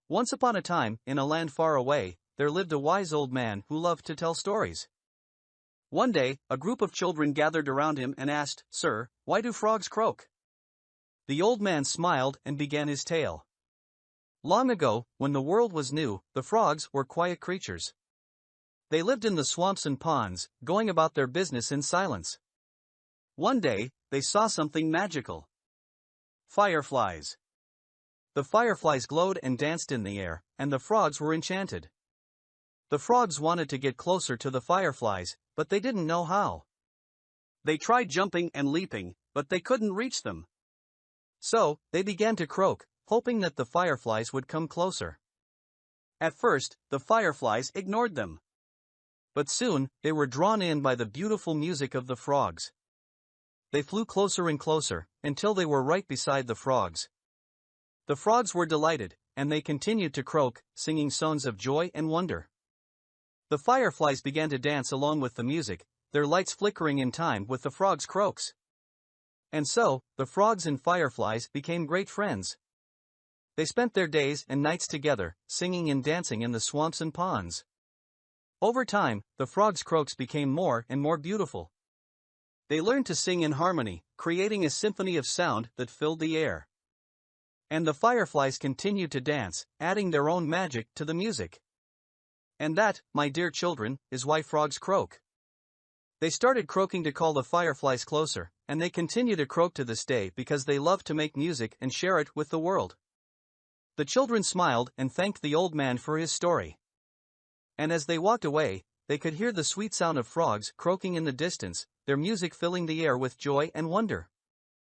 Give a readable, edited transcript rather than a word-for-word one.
Once upon a time, in a land far away, there lived a wise old man who loved to tell stories. One day, a group of children gathered around him and asked, "Sir, why do frogs croak?" The old man smiled and began his tale. Long ago, when the world was new, the frogs were quiet creatures. They lived in the swamps and ponds, going about their business in silence. One day, they saw something magical. Fireflies. The fireflies glowed and danced in the air, and the frogs were enchanted. The frogs wanted to get closer to the fireflies, but they didn't know how. They tried jumping and leaping, but they couldn't reach them. So, they began to croak, hoping that the fireflies would come closer. At first, the fireflies ignored them. But soon, they were drawn in by the beautiful music of the frogs. They flew closer and closer, until they were right beside the frogs. The frogs were delighted, and they continued to croak, singing songs of joy and wonder. The fireflies began to dance along with the music, their lights flickering in time with the frogs' croaks. And so, the frogs and fireflies became great friends. They spent their days and nights together, singing and dancing in the swamps and ponds. Over time, the frogs' croaks became more and more beautiful. They learned to sing in harmony, creating a symphony of sound that filled the air. And the fireflies continued to dance, adding their own magic to the music. And that, my dear children, is why frogs croak. They started croaking to call the fireflies closer, and they continue to croak to this day because they love to make music and share it with the world. The children smiled and thanked the old man for his story. And as they walked away, they could hear the sweet sound of frogs croaking in the distance, their music filling the air with joy and wonder.